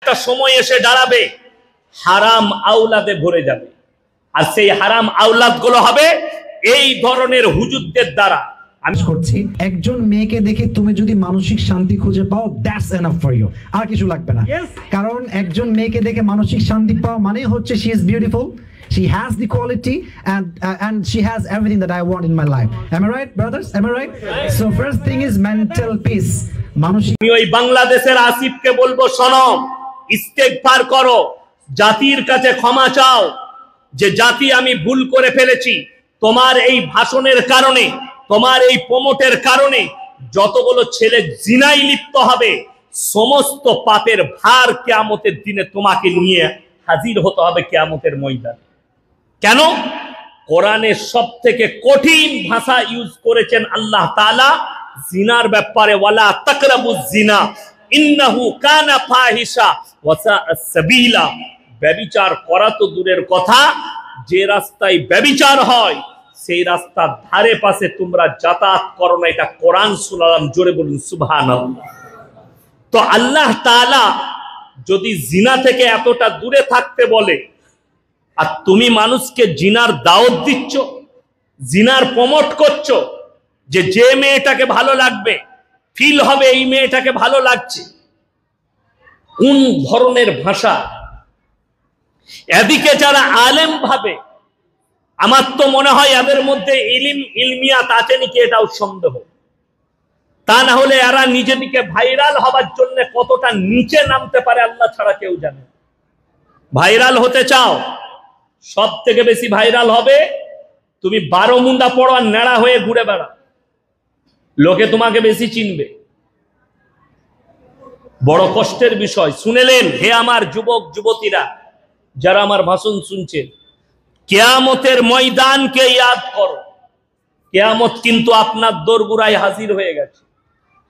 একটা সময় এসে দাঁড়াবে হারাম আওলাদে ভরে যাবে, আর সেই হারাম আওলাদ গুলো হবে এই ধরনের হুজুরদের দ্বারা। আমি করছি একজন মেয়েকে দেখে তুমি যদি মানসিক শান্তি খুঁজে পাও, দ্যাটস এনাফ ফর ইউ, আর কিছু লাগবে না। কারণ একজন মেয়েকে দেখে মানসিক শান্তি পাওয়া মানে হচ্ছে she is beautiful, she has the quality and she has everything that I want in my life. Am I right, brothers? Am I right? So first thing is mental peace. মানসিক আমি ওই বাংলাদেশের আসিফকে বলবো, শোনো, ইস্তেগফার করো, জাতির কাছে ক্ষমা চাও যে জাতি আমি ভুল করে ফেলেছি। তোমার এই ভাষণের কারণে, তোমার এই প্রমোটের কারণে যতগুলো ছেলে জিনায় লিপ্ত হবে, সমস্ত পাপের ভার কিয়ামতের দিনে তোমাকে নিয়ে হাজির হতে হবে কিয়ামতের ময়দানে। কেন? কোরআনের সবথেকে কঠিন ভাষা ইউজ করেছেন আল্লাহ তাআলা জিনার ব্যাপারে, ওয়ালা তাকরাবুজ জিনা ইন্নাহু কানা ফাহিশা ওয়া সাআ সাবিলা। ব্যভিচার করা তো দূরের কথা, যে রাস্তায় ব্যভিচার হয় সেই রাস্তার ধারে পাশে তোমরা যাতায়াত করো না, এটা কোরআন শুনলাম, জোরে বলুন সুবহানাল্লাহ। তো আল্লাহ তাআলা যদি জিনা থেকে এতটা দূরে থাকতে বলে, আর তুমি মানুষকে জিনার দাওয়াত দিচ্ছ, জিনার প্রমোট করছো, যে মেয়েটাকে ভালো লাগবে, ফিল হবে এই মেয়েটাকে ভালো লাগছে, কোন ধরনের ভাষা! এদিকে যারা আলেম ভাবে, আমার তো মনে হয় এদের মধ্যে ইলমিয়াত আছে নাকি এটাও সন্দেহ। তা না হলে এরা নিজেদিকে ভাইরাল হবার জন্য কতটা নিচে নামতে পারে আল্লাহ ছাড়া কেউ জানে। ভাইরাল হতে চাও, সব থেকে বেশি ভাইরাল হবে তুমি 12 মুন্ডা পড়ো আর নেড়া হয়ে ঘুরে বেড়া, লোকে তোমাকে বেশি চিনবে। বড় কষ্টের বিষয়। শুনেলেন হে আমার যুবক যুবতীরা, যারা আমার ভাষণ শুনছেন, কিয়ামতের ময়দানকে ইয়াদ করো। কিয়ামত কিন্তু আপনার দোরগোড়ায় হাজির হয়ে গেছে।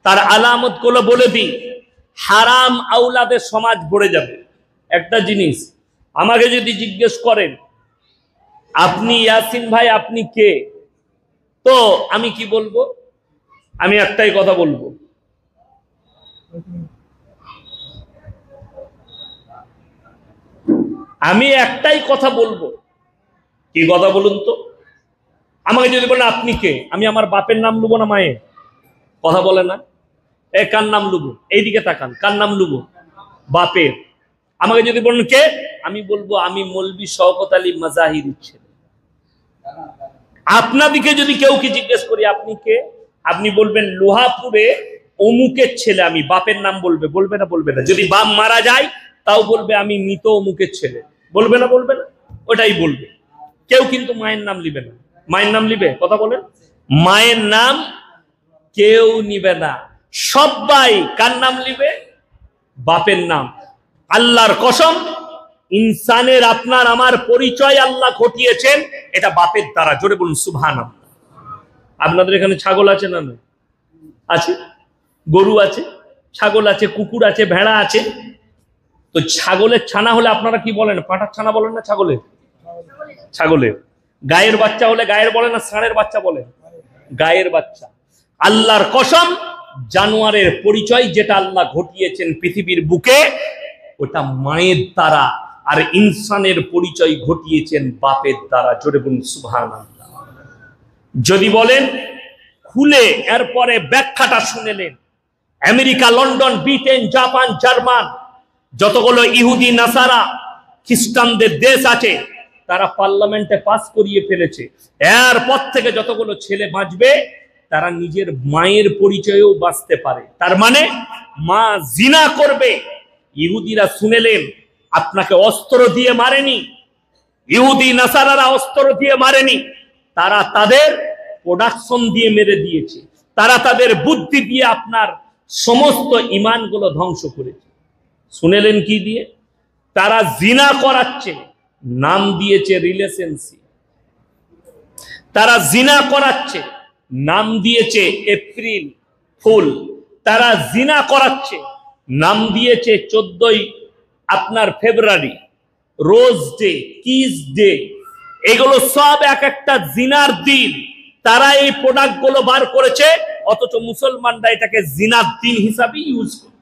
তার আলামত গুলো বলে দিই। হারাম আওলাদের সমাজ ভরে যাবে। একটা জিনিস আমাকে যদি জিজ্ঞেস করেন, আপনি ইয়াসিন ভাই আপনি কে, তো আমি কি বলবো? আমি একটাই কথা বলবো, আমি একটাই কথা বলবো। কি কথা বলুন তো? আমাকে যদি বলেন আপনি কে, আমি আমার বাপের নাম লুবো না মায়ের? কথা বলে না। এ কার নাম লুবো? এইদিকে তাকান, কার নাম লুবো? বাপের। আমাকে যদি বলেন কে, আমি বলবো আমি মৌলভী শওকত আলী মাজাহিরির ছেলে। আপনাদিকে যদি কেউ কি জিজ্ঞেস করি আপনি কে, আপনি বলবেন লোহাপুরে অমুকের ছেলে আমি, বাপের নাম বলবে, বলবে না? বলবে না। যদি বাপ মারা যায় তাও বলবে আমি মৃত অমুকের ছেলে, বলবে না? বলবে না? ওটাই বলবে। কেউ কিন্তু মায়ের নাম নিবে না। মায়ের নাম নিবে? কথা বলেন। মায়ের নাম কেউ নিবে না। সবাই কার নাম নিবে? বাপের নাম। আল্লাহর কসম, ইনসানের আপনার আমার পরিচয় আল্লাহ ঘটিয়েছেন এটা বাপের দ্বারা। জোরে বলুন সুবহানাল্লাহ। আপনাদের এখানে ছাগল আছে না? আছে। গরু আছে, ছাগল আছে, কুকুর আছে, ভেড়া আছে। তো ছাগলের ছানা হলে আপনারা কি বলেন? পাঁঠার ছানা বলেন না ছাগলের? ছাগলের। গায়ের বাচ্চা হলে গায়ের বলে না ষাঁড়ের বাচ্চা বলে? গায়ের বাচ্চা। আল্লাহর কসম, জানোয়ারের পরিচয় যেটা আল্লাহ ঘটিয়েছেন পৃথিবীর বুকে ওটা মায়ের দ্বারা, আর ইনসানের পরিচয় ঘটিয়েছেন বাপের দ্বারা। জোরে বলুন সুবহানাল্লাহ। যদি বলেন খুলে এরপরে ব্যাখ্যাটা শুনেলেন, America, London, Britain, Japan, German, যতগুলো ইহুদি নাসারা খ্রিস্টানদের দেশ আছে, তারা পার্লামেন্টে পাস করিয়ে ফেলেছে এরপর থেকে যতগুলো ছেলে বাঁচবে তারা নিজের মায়ের পরিচয়েও বাঁচতে পারে। তার মানে মা জিনা করবে। ইহুদিরা শুনেলেন আপনাকে অস্ত্র দিয়ে মারেনি, ইহুদি নাসারারা অস্ত্র দিয়ে মারেনি, তারা তাদের প্রোডাকশন দিয়ে মেরে দিয়েছে, তারা তাদের বুদ্ধি দিয়ে আপনার সমস্ত ইমানগুলো ধ্বংস করেছে। শুনেলেন কি দিয়ে? তারা জিনা করাচ্ছে, নাম দিয়েছে রিলেশনশিপ। তারা জিনা করাচ্ছে, নাম দিয়েছে এপ্রিল ফুল। তারা জিনা করাচ্ছে, নাম দিয়েছে 14ই আপনার ফেব্রুয়ারি, রোজ ডে, কিস ডে। এগুলো সব এক একটা জিনার দিন। তারা এই প্রোডাক্ট গুলো বার করেছে, অথচ মুসলমানরা এটাকে জিনার দিন হিসাবে ইউজ করে।